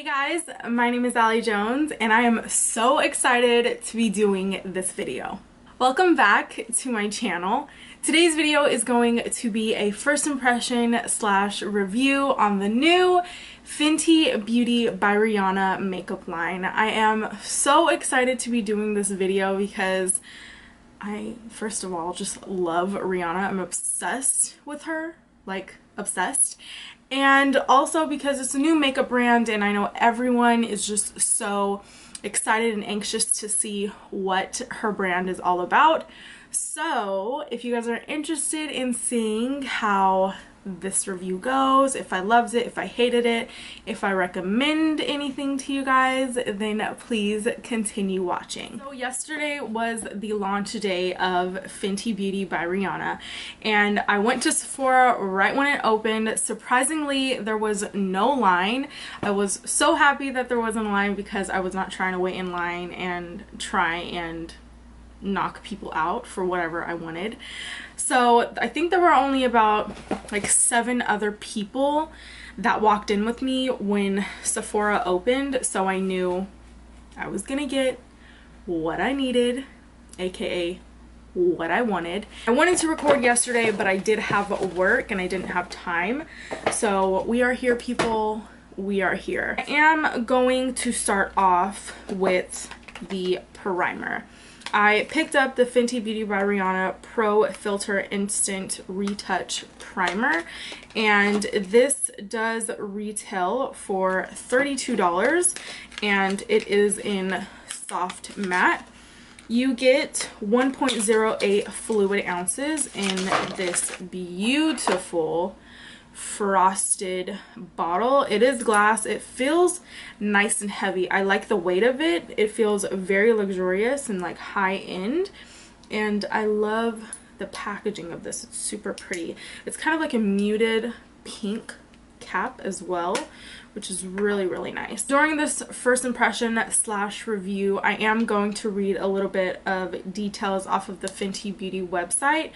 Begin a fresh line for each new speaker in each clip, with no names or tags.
Hey guys, my name is AllieJones and I am so excited to be doing this video. Welcome back to my channel. Today's video is going to be a first impression / review on the new Fenty Beauty by Rihanna makeup line. I am so excited to be doing this video because I, first of all, just love Rihanna. I'm obsessed with her, like obsessed. And also because it's a new makeup brand and I know everyone is just so excited and anxious to see what her brand is all about. So if you guys are interested in seeing how this review goes, if I loved it, if I hated it, if I recommend anything to you guys, then please continue watching. So yesterday was the launch day of Fenty Beauty by Rihanna and I went to Sephora right when it opened. Surprisingly, there was no line. I was so happy that there wasn't a line because I was not trying to wait in line and try and knock people out for whatever I wanted. So I think there were only about like 7 other people that walked in with me when Sephora opened, so I knew I was gonna get what I needed, aka what I wanted. I wanted to record yesterday, but I did have work and I didn't have time. So we are here, people. We are here. I am going to start off with the primer. I picked up the Fenty Beauty by Rihanna Pro Filter Instant Retouch Primer, and this does retail for $32 and it is in soft matte. You get 1.08 fluid ounces in this beautiful frosted bottle. It is glass. It feels nice and heavy. I like the weight of it. It feels very luxurious and like high end, and I love the packaging of this. It's super pretty. It's kind of like a muted pink cap as well, which is really nice. During this first impression / review, I am going to read a little bit of details off of the Fenty Beauty website,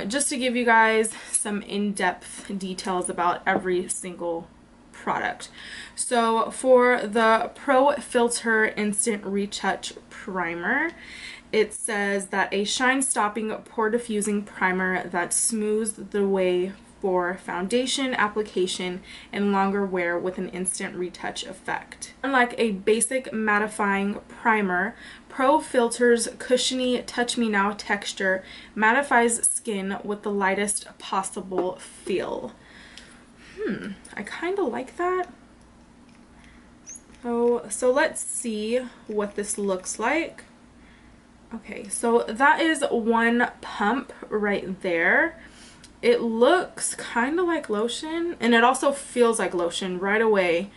just to give you guys some in-depth details about every single product. So for the Pro Filter Instant Retouch Primer, it says that a shine-stopping, pore-diffusing primer that smooths the way for foundation application and longer wear with an instant retouch effect. Unlike a basic mattifying primer, Pro Filter's cushiony Touch Me Now texture mattifies skin with the lightest possible feel. I kind of like that. So let's see what this looks like. Okay, so that is one pump right there. It looks kind of like lotion, and it also feels like lotion right away.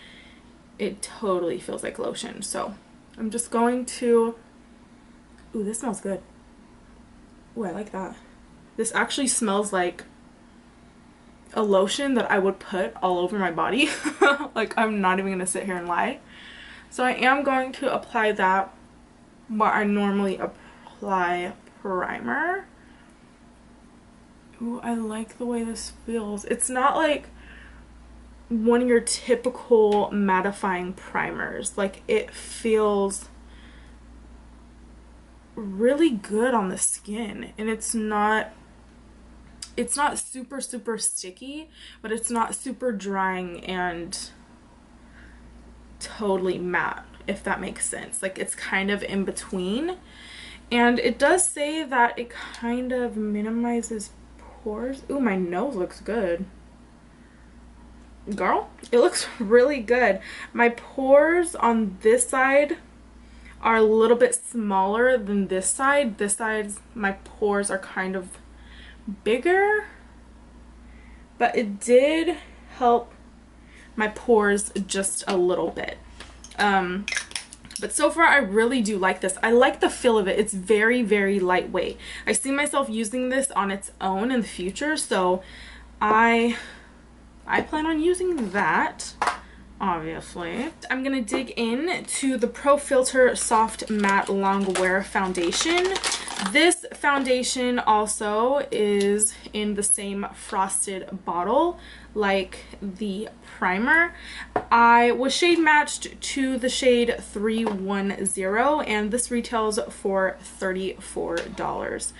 It totally feels like lotion. So I'm just going to, ooh, this smells good. Ooh, I like that. This actually smells like a lotion that I would put all over my body. Like, I'm not even gonna sit here and lie. So I am going to apply that where I normally apply primer. Ooh, I like the way this feels. It's not like one of your typical mattifying primers. Like, it feels really good on the skin, and it's not super sticky, but it's not super drying and totally matte, if that makes sense. Like, it's kind of in between, and it does say that it kind of minimizes pores. Ooh, my nose looks good. Girl, it looks really good. My pores on this side are a little bit smaller than this side. This side, my pores are kind of bigger, but it did help my pores just a little bit. But so far, I really do like this. I like the feel of it. It's very lightweight. I see myself using this on its own in the future, so I plan on using that, obviously. I'm gonna dig in to the Pro Filter Soft Matte Long Wear Foundation. This foundation also is in the same frosted bottle like the primer. I was shade matched to the shade 310 and this retails for $34.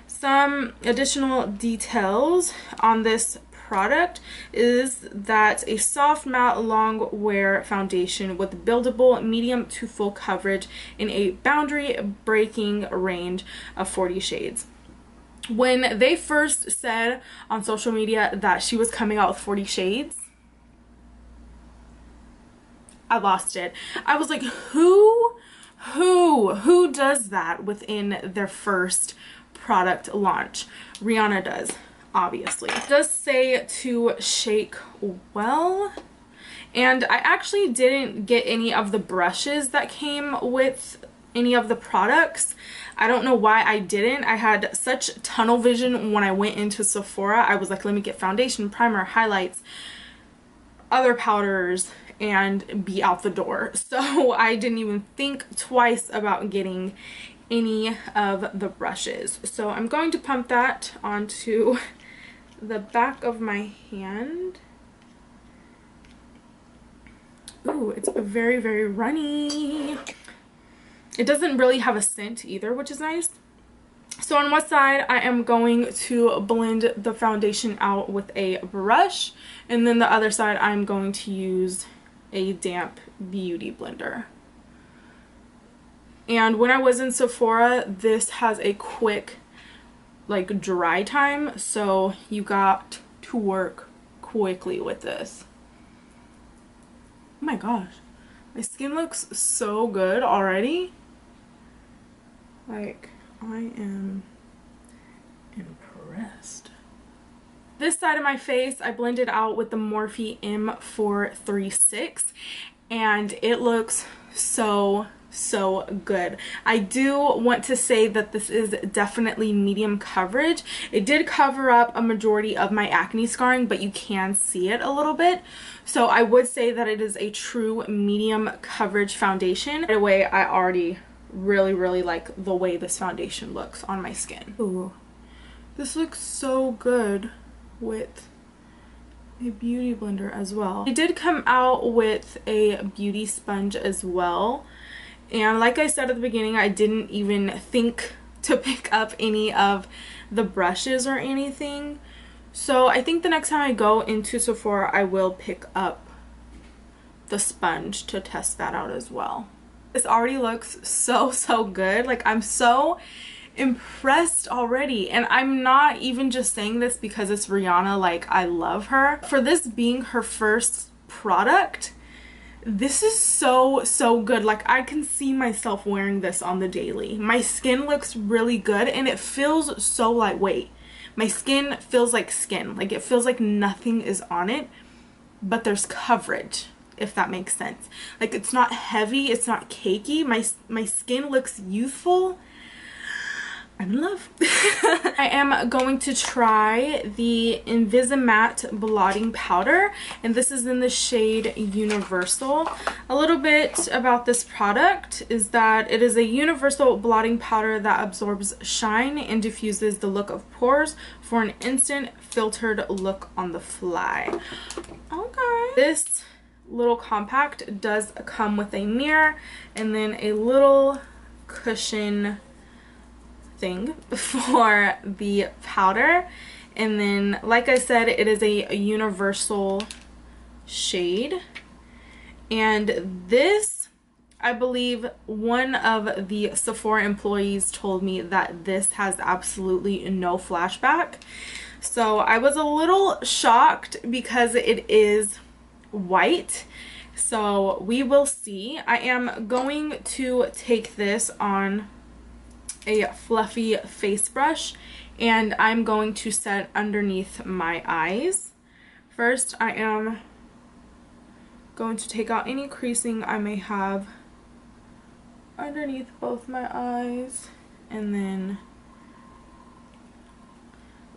Some additional details on this product is that a soft matte long wear foundation with buildable medium to full coverage in a boundary breaking range of 40 shades. When they first said on social media that she was coming out with 40 shades, I lost it. I was like, who does that within their first product launch? Rihanna does. Obviously. It does say to shake well, and I actually didn't get any of the brushes that came with any of the products. I don't know why I didn't. I had such tunnel vision when I went into Sephora. I was like, let me get foundation, primer, highlights, other powders, and be out the door. So I didn't even think twice about getting any of the brushes. So I'm going to pump that onto the back of my hand. Ooh, it's very, very runny. It doesn't really have a scent either, which is nice. So on one side, I am going to blend the foundation out with a brush, and then the other side, I'm going to use a damp beauty blender. And when I was in Sephora, this has a quick like dry time, so you got to work quickly with this. Oh my gosh, my skin looks so good already. Like, I am impressed. This side of my face I blended out with the Morphe M436 and it looks so good. I do want to say that this is definitely medium coverage. It did cover up a majority of my acne scarring, but you can see it a little bit. So I would say that it is a true medium coverage foundation. By the way, I already really like the way this foundation looks on my skin. Ooh, this looks so good with a beauty blender as well. I did come out with a beauty sponge as well. And like I said at the beginning, I didn't even think to pick up any of the brushes or anything. So I think the next time I go into Sephora, I will pick up the sponge to test that out as well. This already looks so good. Like, I'm so impressed already. And I'm not even just saying this because it's Rihanna. Like, I love her. For this being her first product, this is so good. Like, I can see myself wearing this on the daily. My skin looks really good and it feels so lightweight. My skin feels like skin. Like, it feels like nothing is on it, but there's coverage, if that makes sense. Like, it's not heavy, it's not cakey. My skin looks youthful. I'm in love. I am going to try the Invisimatte blotting powder, and this is in the shade Universal. A little bit about this product is that it is a universal blotting powder that absorbs shine and diffuses the look of pores for an instant filtered look on the fly. Okay. This little compact does come with a mirror and then a little cushion thing for the powder, and then like I said, it is a universal shade. And this, I believe one of the Sephora employees told me that this has absolutely no flashback, so I was a little shocked because it is white. So we will see. I am going to take this on a fluffy face brush and I'm going to set underneath my eyes. First, I am going to take out any creasing I may have underneath both my eyes, and then,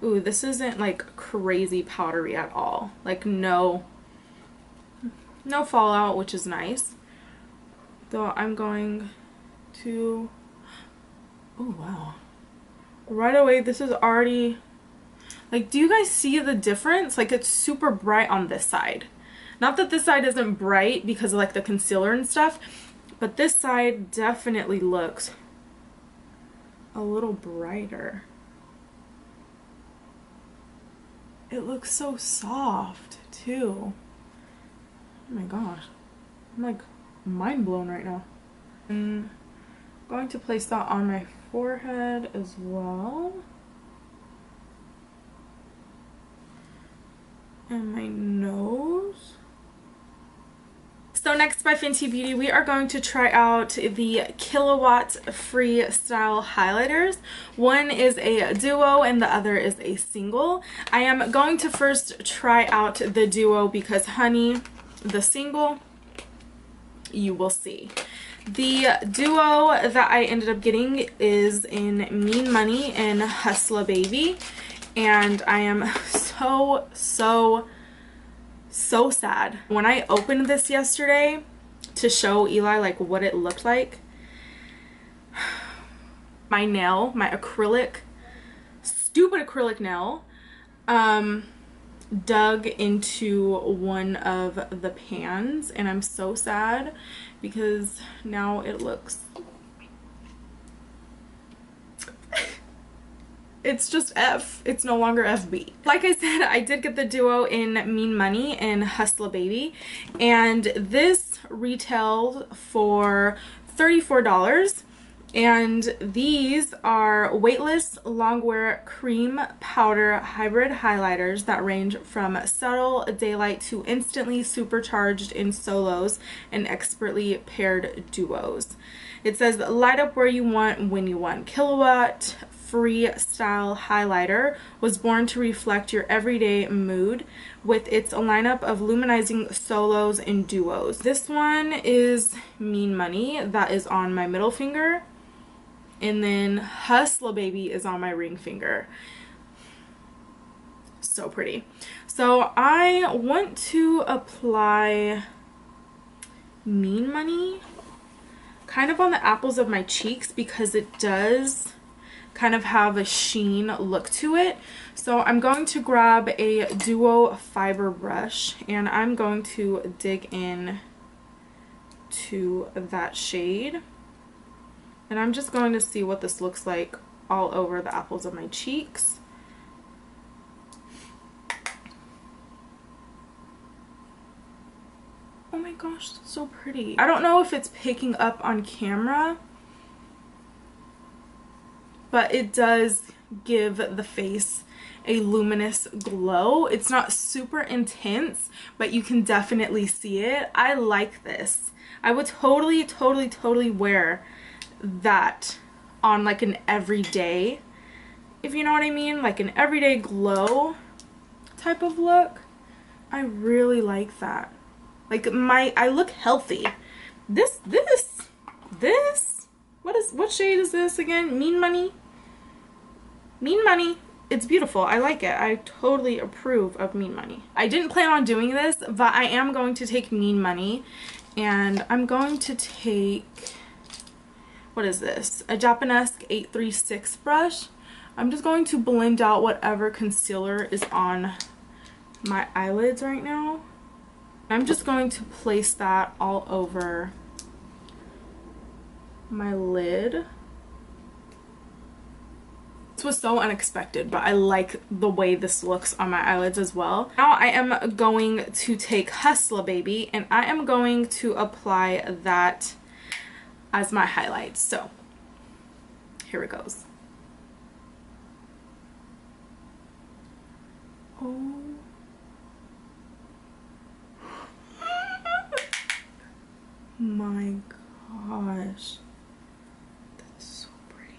ooh, this isn't like crazy powdery at all. Like, no fallout, which is nice. Though I'm going to, oh wow, right away, this is already, like, do you guys see the difference? Like, it's super bright on this side. Not that this side isn't bright because of like the concealer and stuff, but this side definitely looks a little brighter. It looks so soft too. Oh my gosh. I'm like mind blown right now. I'm going to place that on my forehead as well. And my nose. So next by Fenty Beauty, we are going to try out the Kilowatt Freestyle highlighters. One is a duo and the other is a single. I am going to first try out the duo because, honey, the single, you will see. The duo that I ended up getting is in Mean Money and Hustla Baby. And I am so sad. When I opened this yesterday to show Eli like what it looked like, my nail, my acrylic, stupid acrylic nail, dug into one of the pans, and I'm so sad because now it looks, it's just F. It's no longer FB. Like I said, I did get the duo in Mean Money and Hustla Baby, and this retailed for $34. And these are weightless longwear cream powder hybrid highlighters that range from subtle daylight to instantly supercharged in solos and expertly paired duos. It says light up where you want when you want. Kilowatt Freestyle highlighter was born to reflect your everyday mood with its lineup of luminizing solos and duos. This one is Mean Money, that is on my middle finger, and then Hustla Baby is on my ring finger. So pretty. So I want to apply Mean Money kind of on the apples of my cheeks because it does kind of have a sheen look to it. So I'm going to grab a duo fiber brush and I'm going to dig in to that shade, and I'm just going to see what this looks like all over the apples of my cheeks. Oh my gosh, that's so pretty. I don't know if it's picking up on camera, but it does give the face a luminous glow. It's not super intense, but you can definitely see it. I like this. I would totally wear that on like an everyday, if you know what I mean, like an everyday glow type of look. I really like that. Like I look healthy. This, what shade is this again? Mean Money? Mean Money. It's beautiful. I like it. I totally approve of Mean Money. I didn't plan on doing this, but I am going to take Mean Money, and I'm going to take, what is this? A Japanesque 836 brush. I'm just going to blend out whatever concealer is on my eyelids right now. I'm just going to place that all over my lid. This was so unexpected, but I like the way this looks on my eyelids as well. Now I am going to take Hustla Baby and I am going to apply that as my highlight. So here it goes. Oh my gosh. That's so pretty.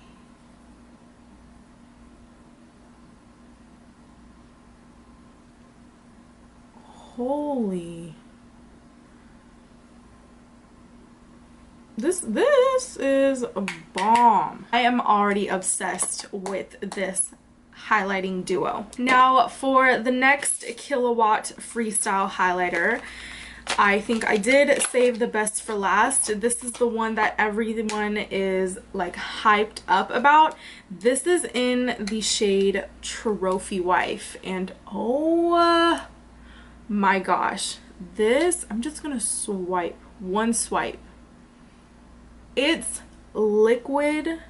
Holy. This is a bomb. I am already obsessed with this highlighting duo. Now for the next Kilowatt Freestyle highlighter, I think I did save the best for last. This is the one that everyone is like hyped up about. This is in the shade Trophy Wife, and oh my gosh, this, I'm just gonna swipe, one swipe. It's liquid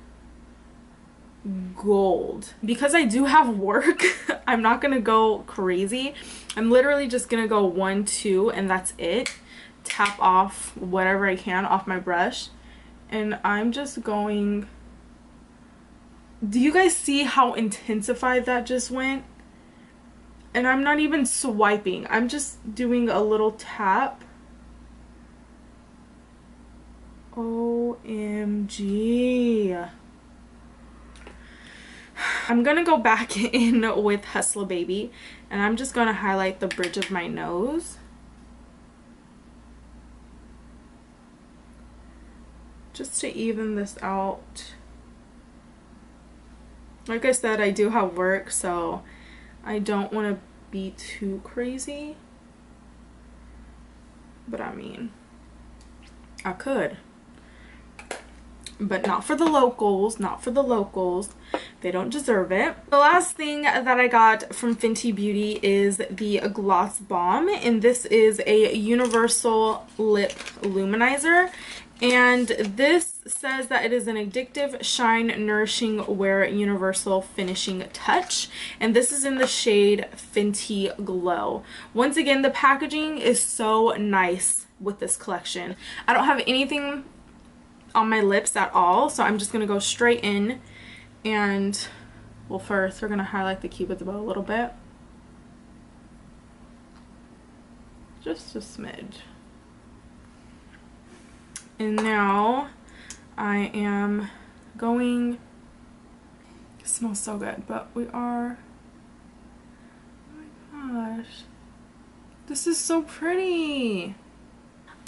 gold. Because I do have work, I'm not gonna go crazy. I'm literally just gonna go 1, 2, and that's it. Tap off whatever I can off my brush, and I'm just going, do you guys see how intensified that just went? And I'm not even swiping, I'm just doing a little tap. OMG. I'm gonna go back in with Hustler Baby, and I'm just gonna highlight the bridge of my nose. Just to even this out. Like I said, I do have work, so I don't want to be too crazy. But I mean, I could. But not for the locals, not for the locals. They don't deserve it. The last thing that I got from Fenty Beauty is the Gloss Bomb, and this is a universal lip luminizer. And this says that it is an addictive, shine, nourishing, wear, universal finishing touch. And this is in the shade Fenty Glow. Once again, the packaging is so nice with this collection. I don't have anything on my lips at all, so I'm just gonna go straight in. And well, first we're gonna highlight the Cupid's bow a little bit, just a smidge. And now I am going, it smells so good, but we are, oh my gosh, this is so pretty.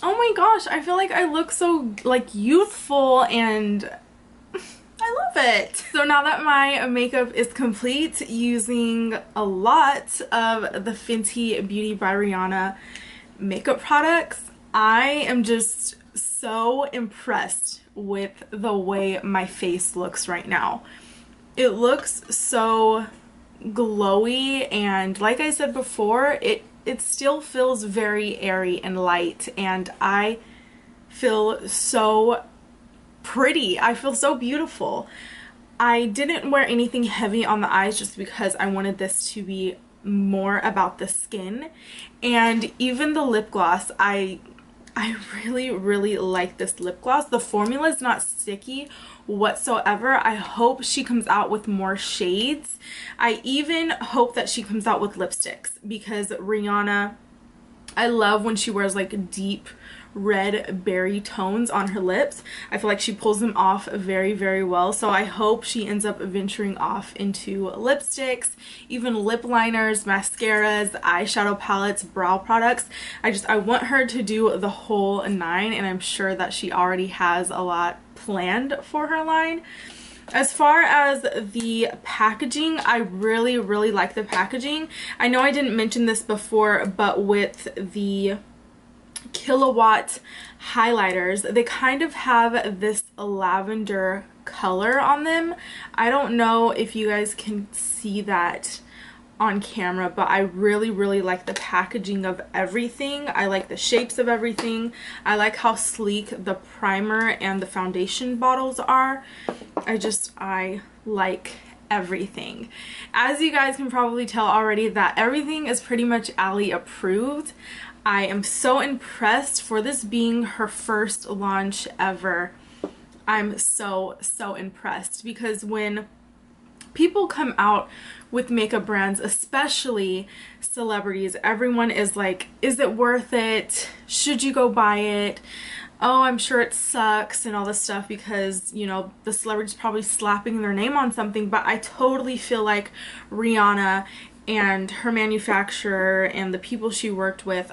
Oh my gosh, I feel like I look so like youthful, and I love it. So now that my makeup is complete using a lot of the Fenty Beauty by Rihanna makeup products, I am just so impressed with the way my face looks right now. It looks so glowy, and like I said before, it still feels very airy and light, and I feel so pretty. I feel so beautiful. I didn't wear anything heavy on the eyes just because I wanted this to be more about the skin. And even the lip gloss, I really like this lip gloss. The formula is not sticky whatsoever. I hope she comes out with more shades. I even hope that she comes out with lipsticks, because Rihanna, I love when she wears like deep red berry tones on her lips. I feel like she pulls them off very well, so I hope she ends up venturing off into lipsticks, even lip liners, mascaras, eyeshadow palettes, brow products. I want her to do the whole 9, and I'm sure that she already has a lot planned for her line. As far as the packaging, I really like the packaging. I know I didn't mention this before, but with the Kilowatt highlighters, they kind of have this lavender color on them. I don't know if you guys can see that on camera, but I really like the packaging of everything. I like the shapes of everything. I like how sleek the primer and the foundation bottles are. I like everything. As you guys can probably tell already, that everything is pretty much Allie approved. I am so impressed for this being her first launch ever. I'm so impressed, because when people come out with makeup brands, especially celebrities, everyone is like, is it worth it? Should you go buy it? Oh, I'm sure it sucks and all this stuff, because, you know, the celebrity's probably slapping their name on something. But I totally feel like Rihanna and her manufacturer and the people she worked with,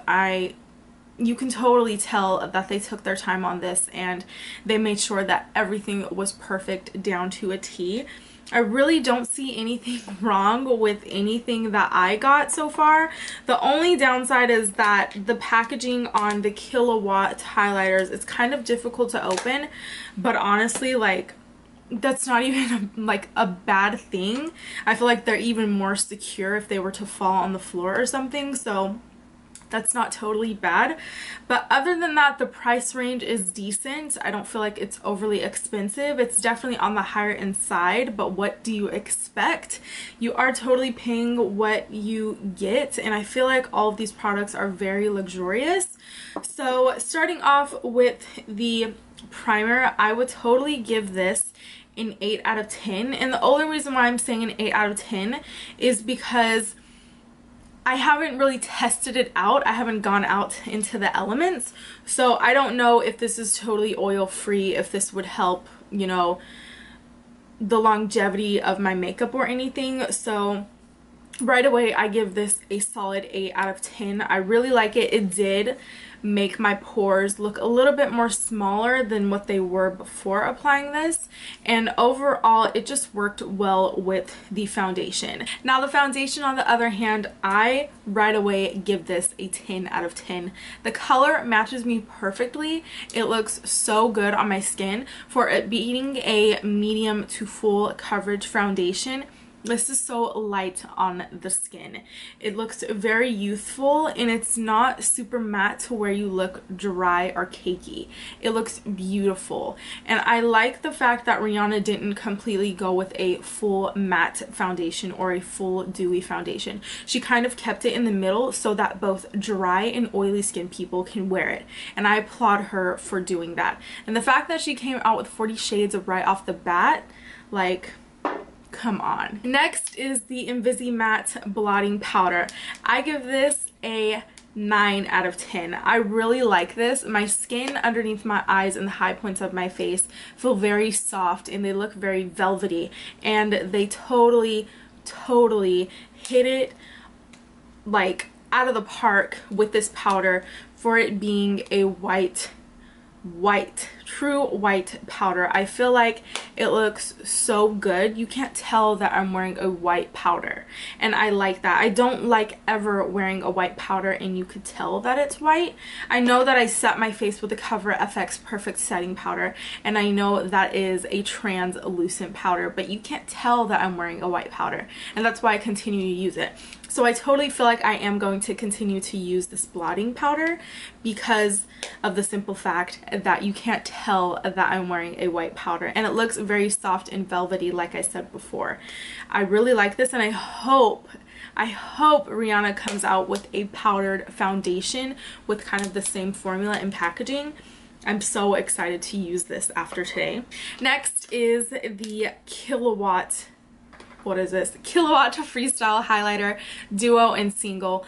you can totally tell that they took their time on this, and they made sure that everything was perfect down to a T. I really don't see anything wrong with anything that I got so far. The only downside is that the packaging on the Kilowatt highlighters is kind of difficult to open, but honestly, like, that's not even like a bad thing. I feel like they're even more secure if they were to fall on the floor or something, so that's not totally bad. But other than that, the price range is decent. I don't feel like it's overly expensive. It's definitely on the higher end side, but what do you expect? You are totally paying what you get, and I feel like all of these products are very luxurious. So starting off with the primer, I would totally give this an 8 out of 10. And the only reason why I'm saying an 8 out of 10 is because I haven't really tested it out. I haven't gone out into the elements, so I don't know if this is totally oil free, if this would help, you know, the longevity of my makeup or anything. So right away I give this a solid 8 out of 10. I really like it. It did make my pores look a little bit more smaller than what they were before applying this, and overall it just worked well with the foundation. Now the foundation, on the other hand, I right away give this a 10 out of 10. The color matches me perfectly. It looks so good on my skin for it being a medium to full coverage foundation. This is so light on the skin. It looks very youthful, and it's not super matte to where you look dry or cakey. It looks beautiful, and I like the fact that Rihanna didn't completely go with a full matte foundation or a full dewy foundation. She kind of kept it in the middle so that both dry and oily skin people can wear it, and I applaud her for doing that. And the fact that she came out with 40 shades right off the bat, like, come on. Next is the Invisimatte blotting powder. I give this a 9 out of 10. I really like this. My skin underneath my eyes and the high points of my face feel very soft, and they look very velvety, and they totally hit it like out of the park with this powder for it being a true white powder. I feel like it looks so good. You can't tell that I'm wearing a white powder, and I like that. I don't like ever wearing a white powder and you could tell that it's white. I know that I set my face with the Cover FX Perfect Setting Powder, and I know that is a translucent powder, but you can't tell that I'm wearing a white powder, and that's why I continue to use it. So I totally feel like I am going to continue to use this blotting powder because of the simple fact that you can't tell that I'm wearing a white powder, and it looks very soft and velvety like I said before. I really like this, and I hope Rihanna comes out with a powdered foundation with kind of the same formula and packaging. I'm so excited to use this after today. Next is the Kilowatt, what is this? Kilowatt Freestyle Highlighter Duo and Single.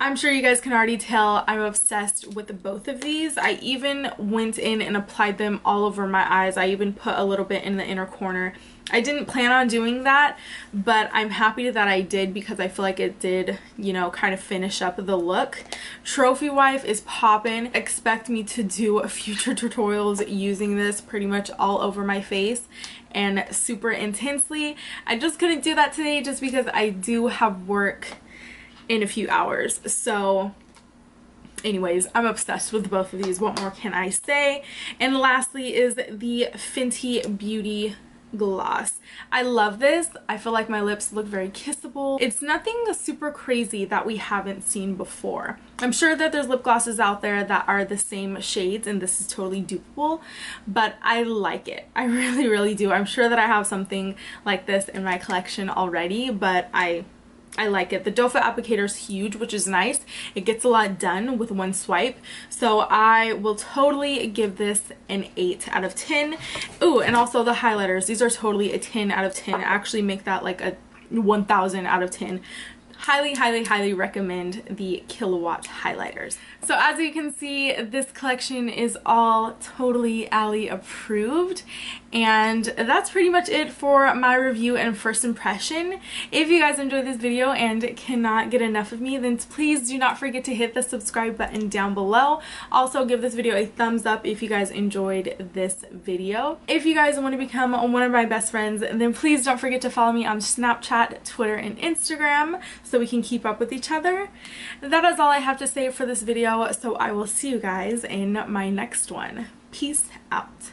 I'm sure you guys can already tell I'm obsessed with both of these. I even went in and applied them all over my eyes. I even put a little bit in the inner corner. I didn't plan on doing that, but I'm happy that I did because I feel like it did, you know, kind of finish up the look. Trophy Wife is poppin'. Expect me to do future tutorials using this pretty much all over my face and super intensely. I just couldn't do that today just because I do have work in a few hours. So anyways, I'm obsessed with both of these. What more can I say? And lastly is the Fenty Beauty Gloss. I love this. I feel like my lips look very kissable. It's nothing super crazy that we haven't seen before. I'm sure that there's lip glosses out there that are the same shades, and this is totally dupable, but I like it. I really do. I'm sure that I have something like this in my collection already, but I like it. The doe foot applicator is huge, which is nice. It gets a lot done with one swipe. So I will totally give this an 8 out of 10. Ooh, and also the highlighters. These are totally a 10 out of 10. I actually make that like a 1000 out of 10. highly recommend the Kilowatt highlighters. So as you can see, this collection is all totally Allie approved, and that's pretty much it for my review and first impression. If you guys enjoyed this video and cannot get enough of me, then please do not forget to hit the subscribe button down below. Also give this video a thumbs up if you guys enjoyed this video. If you guys want to become one of my best friends, then please don't forget to follow me on Snapchat, Twitter, and Instagram so we can keep up with each other. That is all I have to say for this video, so I will see you guys in my next one. Peace out.